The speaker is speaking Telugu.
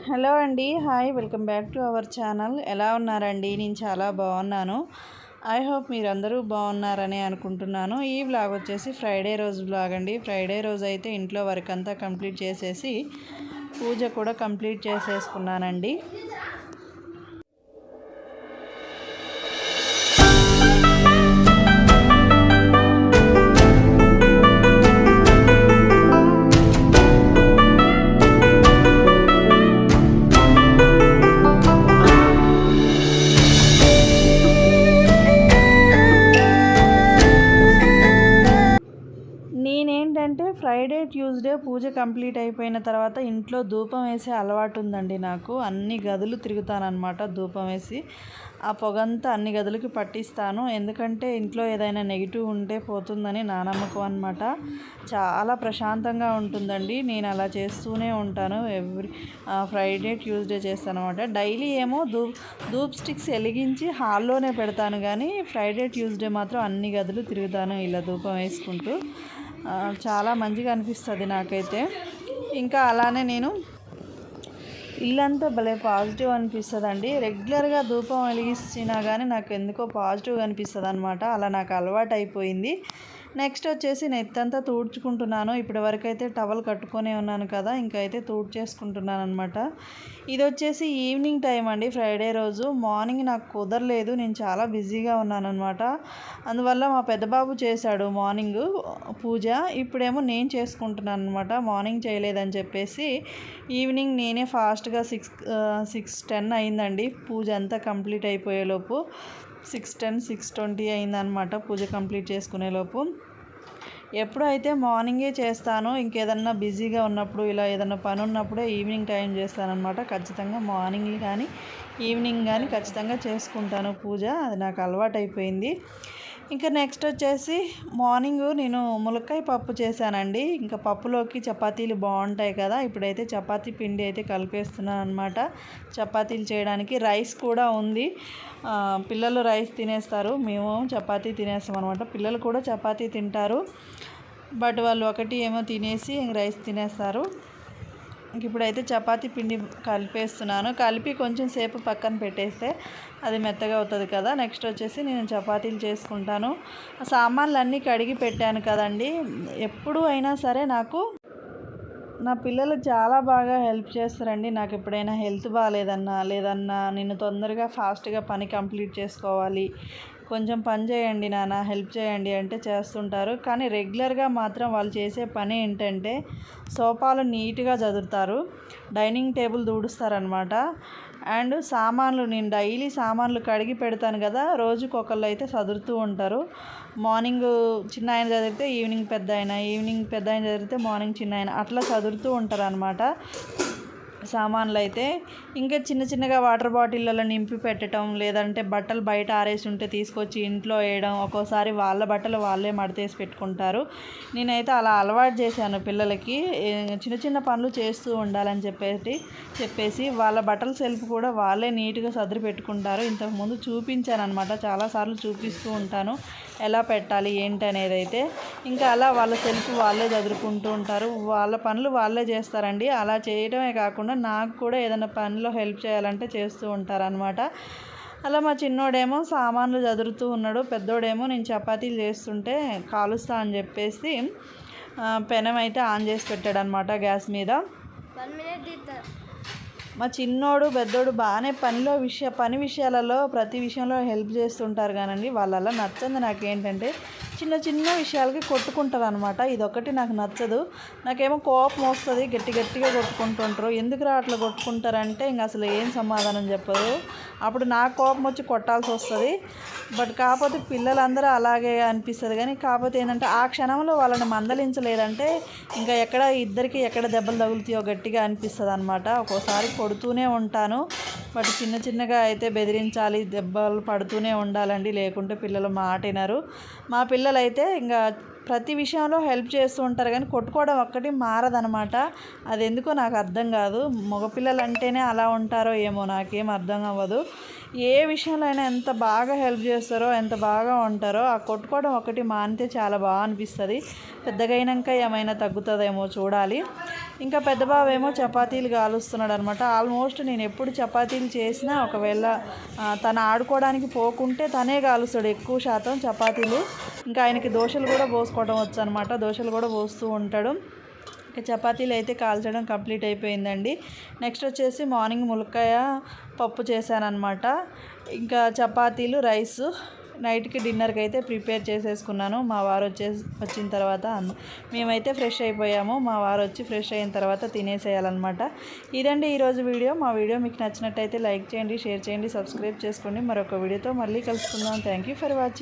హలో అండి, hi, welcome back to our channel. ఎలా ఉన్నారండి? నేను చాలా బాగున్నాను. ఐ హోప్ మీరందరూ బాగున్నారని అనుకుంటున్నాను. ఈ వ్లాగ్ వచ్చేసి ఫ్రైడే రోజు వ్లాగ్ అండి. ఫ్రైడే రోజు అయితే ఇంట్లో వర్క్ అంతా కంప్లీట్ చేసేసి పూజ కూడా కంప్లీట్ చేసేసుకున్నానండి. నేనేంటంటే ఫ్రైడే ట్యూస్డే పూజ కంప్లీట్ అయిపోయిన తర్వాత ఇంట్లో ధూపం వేసే అలవాటు ఉందండి నాకు. అన్ని గదులు తిరుగుతానన్నమాట ధూపం వేసి. ఆ పొగంతా అన్ని గదులకి పట్టిస్తాను. ఎందుకంటే ఇంట్లో ఏదైనా నెగిటివ్ ఉంటే పోతుందని నా నమ్మకం అనమాట. చాలా ప్రశాంతంగా ఉంటుందండి. నేను అలా చేస్తూనే ఉంటాను. ఫ్రైడే ట్యూస్డే చేస్తాను అనమాట. డైలీ ఏమో ధూప్ స్టిక్స్ వెలిగించి హాల్లోనే పెడతాను, కానీ ఫ్రైడే ట్యూస్డే మాత్రం అన్ని గదులు తిరుగుతాను ఇలా ధూపం వేసుకుంటూ. చాలా మంచిగా అనిపిస్తుంది నాకైతే. ఇంకా అలానే నేను ఇల్లంతా భలే పాజిటివ్ అనిపిస్తుంది అండి. రెగ్యులర్గా ధూపం వెలిగించినా కానీ నాకు ఎందుకో పాజిటివ్గా అనిపిస్తుంది అనమాట. అలా నాకు అలవాటు అయిపోయింది. నెక్స్ట్ వచ్చేసి నెత్తంతా తూడ్చుకుంటున్నాను. ఇప్పటి వరకు అయితే టవల్ కట్టుకొనే ఉన్నాను కదా, ఇంకైతే తూడ్చేసుకుంటున్నాను అనమాట. ఇది వచ్చేసి ఈవినింగ్ టైం అండి. ఫ్రైడే రోజు మార్నింగ్ నాకు కుదరలేదు, నేను చాలా బిజీగా ఉన్నాను అనమాట. అందువల్ల మా పెద్ద బాబు చేశాడు మార్నింగ్ పూజ. ఇప్పుడేమో నేను చేసుకుంటున్నాను అనమాట. మార్నింగ్ చేయలేదని చెప్పేసి ఈవినింగ్ నేనే ఫాస్ట్గా 6:10 అయిందండి పూజ అంతా కంప్లీట్ అయిపోయేలోపు. 6:10 6:20 అయిందనమాట పూజ కంప్లీట్ చేసుకునేలోపు. ఎప్పుడైతే మార్నింగే చేస్తానో, ఇంకేదన్నా బిజీగా ఉన్నప్పుడు, ఇలా ఏదన్నా పని ఉన్నప్పుడే ఈవినింగ్ టైం చేస్తానన్నమాట. ఖచ్చితంగా మార్నింగ్ కానీ ఈవినింగ్ కానీ ఖచ్చితంగా చేసుకుంటాను పూజ. అది నాకు అలవాటు అయిపోయింది. ఇంకా నెక్స్ట్ వచ్చేసి మార్నింగ్ నేను ములక్కాయ పప్పు చేశానండి. ఇంకా పప్పులోకి చపాతీలు బాగుంటాయి కదా. ఇప్పుడైతే చపాతీ పిండి అయితే కలిపేస్తున్నాను అనమాట చపాతీలు చేయడానికి. రైస్ కూడా ఉంది. పిల్లలు రైస్ తినేస్తారు, మేము చపాతీ తినేస్తాం అనమాట. పిల్లలు కూడా చపాతీ తింటారు, బట్ వాళ్ళు ఒకటి ఏమో తినేసి రైస్ తినేస్తారు. ఇప్పుడైతే చపాతీ పిండి కలిపేస్తున్నాను. కలిపి కొంచెం సేపు పక్కన పెట్టేస్తే అది మెత్తగా అవుతుంది కదా. నెక్స్ట్ వచ్చేసి నేను చపాతీలు చేసుకుంటాను. సామాన్లు అన్నీ కడిగి పెట్టాను కదండి. ఎప్పుడు అయినా సరే నాకు నా పిల్లలు చాలా బాగా హెల్ప్ చేస్తారండి. నాకు ఎప్పుడైనా హెల్త్ బాగాలేదన్నా, లేదన్నా నేను తొందరగా ఫాస్ట్గా పని కంప్లీట్ చేసుకోవాలి, కొంచెం పని చేయండి నాన్న, హెల్ప్ చేయండి అంటే చేస్తుంటారు. కానీ రెగ్యులర్గా మాత్రం వాళ్ళు చేసే పని ఏంటంటే సోఫాలు నీట్గా చదురుతారు, డైనింగ్ టేబుల్ తుడుస్తారనమాట. అండ్ సామాన్లు నేను డైలీ సామాన్లు కడిగి పెడతాను కదా, రోజుకొకళ్ళు అయితే చదురుతూ ఉంటారు. మార్నింగ్ చిన్న ఆయన చదివితే ఈవినింగ్ పెద్ద ఆయన, ఈవినింగ్ పెద్ద ఆయన చదివితే మార్నింగ్ చిన్న ఆయన, అట్లా చదురుతూ ఉంటారు అనమాట సామాన్లు అయితే. ఇంకా చిన్న చిన్నగా వాటర్ బాటిళ్ళలో నింపి పెట్టడం, లేదంటే బట్టలు బయట ఆరేసి ఉంటే తీసుకొచ్చి ఇంట్లో వేయడం. ఒక్కోసారి వాళ్ళ బట్టలు వాళ్ళే మడతేసి పెట్టుకుంటారు. నేనైతే అలా అలవాటు చేశాను పిల్లలకి. చిన్న చిన్న పనులు చేస్తూ ఉండాలని చెప్పేసి వాళ్ళ బట్టల సెల్ఫ్ కూడా వాళ్ళే నీట్గా సర్ది పెట్టుకుంటారు. ఇంతకుముందు చూపించాను అనమాట, చాలాసార్లు చూపిస్తూ ఉంటాను ఎలా పెట్టాలి ఏంటి అనేది అయితే. ఇంకా అలా వాళ్ళ సెల్ఫ్ వాళ్ళే చదువుకుంటూ ఉంటారు, వాళ్ళ పనులు వాళ్ళే చేస్తారండి. అలా చేయడమే కాకుండా నాకు కూడా ఏదైనా పనిలో హెల్ప్ చేయాలంటే చేస్తూ ఉంటారనమాట. అలా మా చిన్నోడేమో సామాన్లు చదురుతూ ఉన్నాడు, పెద్దోడేమో నేను చపాతీలు చేస్తుంటే కాలుస్తా అని చెప్పేసి పెనం అయితే ఆన్ చేసి పెట్టాడనమాట గ్యాస్ మీద. మా చిన్నోడు పెద్దోడు బాగానే పని విషయాలలో ప్రతి విషయంలో హెల్ప్ చేస్తుంటారు. కానండి వాళ్ళలా నచ్చంది నాకేంటంటే చిన్న చిన్న విషయాలకి కొట్టుకుంటారు అనమాట. ఇదొకటి నాకు నచ్చదు. నాకేమో కోపం వస్తుంది, గట్టిగా కొట్టుకుంటుంటారు. ఎందుకు అట్లా కొట్టుకుంటారంటే ఇంక అసలు ఏం సమాధానం చెప్పదు. అప్పుడు నాకు కోపం వచ్చి కొట్టాల్సి వస్తుంది. బట్ కాకపోతే పిల్లలందరూ అలాగే అనిపిస్తుంది. కానీ కాకపోతే ఏంటంటే ఆ క్షణంలో వాళ్ళని మందలించలేదంటే ఇంకా ఇద్దరికి ఎక్కడ దెబ్బలు తగులుతాయో గట్టిగా అనిపిస్తుంది అనమాట. ఒక్కోసారి కొడుతూనే ఉంటాను, బట్ చిన్నగా అయితే బెదిరించాలి, దెబ్బలు పడుతూనే ఉండాలండి, లేకుంటే పిల్లలు మాట వినరు. మా పిల్లలు అయితే ఇంకా ప్రతి విషయంలో హెల్ప్ చేస్తూ ఉంటారు, కానీ కొట్టుకోవడం ఒక్కటి మారదనమాట. అది ఎందుకో నాకు అర్థం కాదు. మగపిల్లలు అంటేనే అలా ఉంటారో ఏమో, నాకేం అర్థం అవ్వదు. ఏ విషయంలో అయినా ఎంత బాగా హెల్ప్ చేస్తారో, ఎంత బాగా ఉంటారో. ఆ కొట్టుకోవడం ఒకటి మానితే చాలా బాగా అనిపిస్తుంది. పెద్దగా అయినాక ఏమైనా తగ్గుతుందేమో చూడాలి. ఇంకా పెద్ద బావేమో చపాతీలు కాలుస్తున్నాడు అనమాట. ఆల్మోస్ట్ నేను ఎప్పుడు చపాతీలు చేసినా ఒకవేళ తను ఆడుకోవడానికి పోకుంటే తనే కాలుస్తాడు ఎక్కువ శాతం చపాతీలు. ఇంకా ఆయనకి దోశలు కూడా పోసుకోవడం వచ్చు అనమాట. దోశలు కూడా పోస్తూ ఉంటాడు. ఇక చపాతీలు అయితే కాల్చడం కంప్లీట్ అయిపోయిందండి. నెక్స్ట్ వచ్చేసి మార్నింగ్ ములక్కాయ పప్పు చేశానమాట. ఇంకా చపాతీలు, రైసు నైట్కి డిన్నర్కి అయితే ప్రిపేర్ చేసేసుకున్నాను. మా వారు వచ్చిన తర్వాత మేమైతే ఫ్రెష్ అయిపోయాము. మా వారు వచ్చి ఫ్రెష్ అయిన తర్వాత తినేసేయాలన్నమాట. ఇదండి ఈరోజు వీడియో. మా వీడియో మీకు నచ్చినట్టయితే లైక్ చేయండి, షేర్ చేయండి, సబ్స్క్రైబ్ చేసుకోండి. మరొక వీడియోతో మళ్ళీ కలుసుకుందాం. Thank you for watching.